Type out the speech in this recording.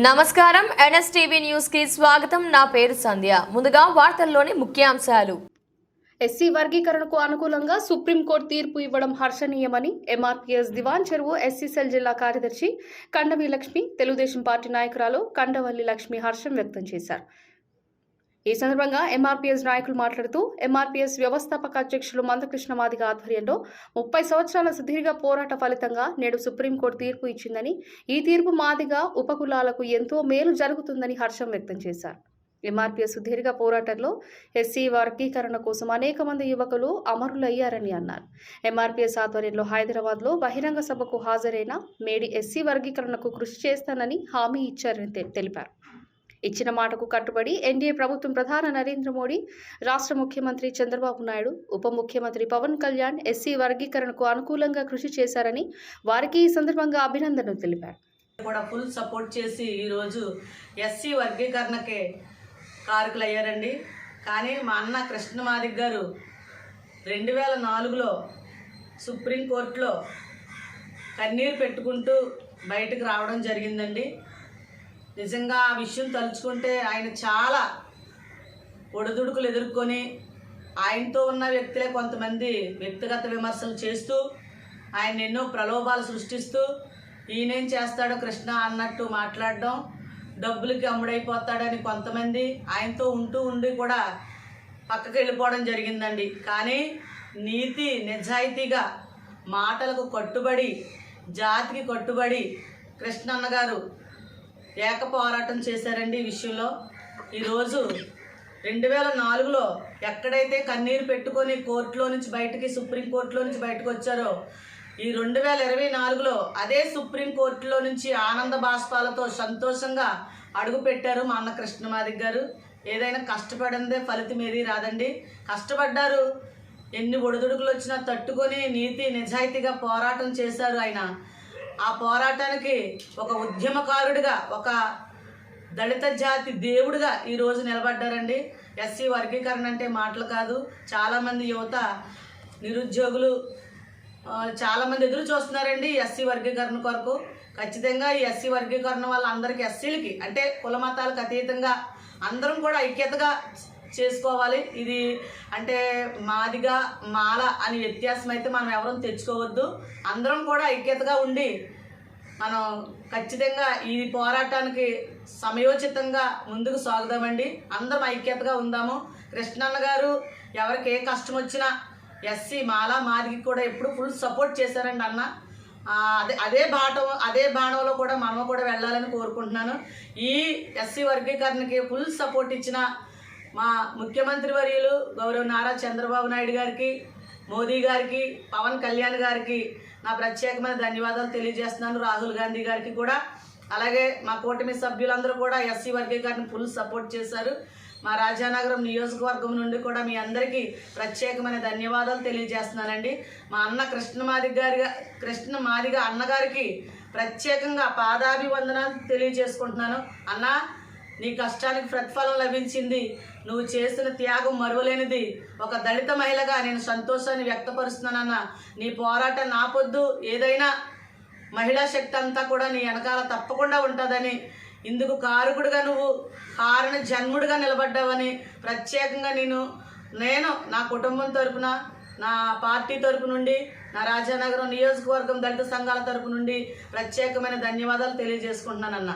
నమస్కారం NSTV news కి స్వాగతం. నా పేరు సంధ్య. ముందుగా వార్తల్లోని ముఖ్యాంశాలు. ఎస్సీ వర్గీకరణకు అనుకూలంగా సుప్రీంకోర్టు తీర్పు ఇవ్వడం హర్షణీయమని ఎంఆర్పీఎస్ దివాన్ చెరువు ఎస్సీ సెల్ జిల్లా కార్యదర్శి కండవి లక్ష్మి, తెలుగుదేశం పార్టీ నాయకురాలు కండవల్లి లక్ష్మి హర్షం వ్యక్తం చేశారు. ఈ సందర్భంగా ఎంఆర్పీఎస్ నాయకులు మాట్లాడుతూ ఎంఆర్పీఎస్ వ్యవస్థాపక అధ్యక్షులు మందకృష్ణ మాదిగ ఆధ్వర్యంలో 30 సంవత్సరాల సుదీర్ఘ పోరాట ఫలితంగా నేడు సుప్రీంకోర్టు తీర్పు ఇచ్చిందని, ఈ తీర్పు మాదిగ ఉపకులాలకు ఎంతో మేలు జరుగుతుందని హర్షం వ్యక్తం చేశారు. ఎంఆర్పీఎస్ సుదీర్ఘ పోరాటంలో ఎస్సీ వర్గీకరణ కోసం అనేక మంది యువకులు అమరులయ్యారని అన్నారు. ఎంఆర్పీఎస్ ఆధ్వర్యంలో హైదరాబాద్లో బహిరంగ సభకు హాజరైన మేడి ఎస్సీ వర్గీకరణకు కృషి చేస్తానని హామీ ఇచ్చారని తెలిపారు. ఇచ్చిన మాటకు కట్టుబడి ఎన్డీఏ ప్రభుత్వం ప్రధాని నరేంద్ర మోడీ, రాష్ట్ర ముఖ్యమంత్రి చంద్రబాబు నాయుడు, ఉప ముఖ్యమంత్రి పవన్ కళ్యాణ్ ఎస్సీ వర్గీకరణకు అనుకూలంగా కృషి చేశారని వారికి ఈ సందర్భంగా అభినందనలు తెలిపారు. కూడా ఫుల్ సపోర్ట్ చేసి ఈరోజు ఎస్సీ వర్గీకరణకే కారకులయ్యారండి. కానీ మా అన్న కృష్ణ మాదిగ గారు 2004లో సుప్రీంకోర్టులో కన్నీరు పెట్టుకుంటూ బయటకు రావడం జరిగిందండి. నిజంగా ఆ విషయం తలుచుకుంటే ఆయన చాలా ఒడిదుడుకులు ఎదుర్కొని ఆయనతో ఉన్న వ్యక్తులే కొంతమంది వ్యక్తిగత విమర్శలు చేస్తూ ఆయన ఎన్నో ప్రలోభాలు సృష్టిస్తూ ఈయనేం చేస్తాడో కృష్ణ అన్నట్టు మాట్లాడడం, డబ్బులకి అమ్ముడైపోతాడని కొంతమంది ఆయనతో ఉండి కూడా పక్కకి వెళ్ళిపోవడం జరిగిందండి. కానీ నీతి నిజాయితీగా మాటలకు కట్టుబడి జాతికి కట్టుబడి కృష్ణన్న గారు ఏక పోరాటం చేశారండి. ఈ విషయంలో ఈరోజు 2004లో ఎక్కడైతే కన్నీరు పెట్టుకొని కోర్టులో నుంచి బయటికి సుప్రీంకోర్టులో నుంచి బయటకు వచ్చారో, ఈ 2024లో అదే సుప్రీంకోర్టులో నుంచి ఆనంద బాష్పాలతో సంతోషంగా అడుగు పెట్టారు మా అన్న కృష్ణ మాదిగ గారు. ఏదైనా కష్టపడిందే ఫలితం ఏది రాదండి. కష్టపడ్డారు, ఎన్ని ఒడిదుడుకులు వచ్చినా తట్టుకొని నీతి నిజాయితీగా పోరాటం చేశారు ఆయన. ఆ పోరాటానికి ఒక ఉద్యమకారుడిగా, ఒక దళిత జాతి దేవుడిగా ఈరోజు నిలబడ్డారండి. ఎస్సీ వర్గీకరణ అంటే మాటలు కాదు. చాలామంది యువత నిరుద్యోగులు చాలామంది ఎదురు చూస్తున్నారండి ఎస్సీ వర్గీకరణ కొరకు. ఖచ్చితంగా ఈ ఎస్సీ వర్గీకరణ వల్ల అందరికీ, ఎస్సీలకి అంటే కుల మతాలకు అతీతంగా అందరం కూడా ఐక్యతగా చేసుకోవాలి. ఇది అంటే మాదిగా మాల అని వ్యత్యాసం అయితే మనం ఎవరూ తెచ్చుకోవద్దు. అందరం కూడా ఐక్యతగా ఉండి మనం ఖచ్చితంగా ఈ పోరాటానికి సమయోచితంగా ముందుకు సాగుదామండి. అందరం ఐక్యతగా ఉందాము. కృష్ణన్న గారు ఎవరికి ఏ కష్టం వచ్చినా ఎస్సీ మాల మాదికి కూడా ఎప్పుడు ఫుల్ సపోర్ట్ చేశారండి అన్న. అదే బాణంలో కూడా మనం కూడా వెళ్ళాలని కోరుకుంటున్నాను. ఈ ఎస్సీ వర్గీకరణకి ఫుల్ సపోర్ట్ ఇచ్చిన మా ముఖ్యమంత్రి వర్యులు గౌరవ నారా చంద్రబాబు నాయుడు గారికి, మోదీ గారికి, పవన్ కళ్యాణ్ గారికి నా ప్రత్యేకమైన ధన్యవాదాలు తెలియజేస్తున్నాను. రాహుల్ గాంధీ గారికి కూడా, అలాగే మా కూటమి సభ్యులందరూ కూడా ఎస్సీ వర్గీకరణ ఫుల్ సపోర్ట్ చేశారు. మా రాజానగరం నియోజకవర్గం నుండి కూడా మీ అందరికీ ప్రత్యేకమైన ధన్యవాదాలు తెలియజేస్తున్నానండి. మా అన్న కృష్ణ మాదిగ అన్నగారికి ప్రత్యేకంగా పాదాభివందనాలు తెలియజేసుకుంటున్నాను. అన్న, నీ కష్టానికి ప్రతిఫలం లభించింది. నువ్వు చేసిన త్యాగం మరువలేనిది. ఒక దళిత మహిళగా నేను సంతోషాన్ని వ్యక్తపరుస్తున్నానన్న. నీ పోరాటం నాపొద్దు. ఏదైనా మహిళా శక్తి అంతా కూడా నీ వెనకాల తప్పకుండా ఉంటుందని, ఇందుకు కారకుడిగా నువ్వు కారణ జన్ముడిగా నిలబడ్డావని ప్రత్యేకంగా నేను నా కుటుంబం తరపున, నా పార్టీ తరపు నుండి, నా రాజానగరం నియోజకవర్గం దళిత సంఘాల తరపు నుండి ప్రత్యేకమైన ధన్యవాదాలు తెలియజేసుకుంటున్నానన్న.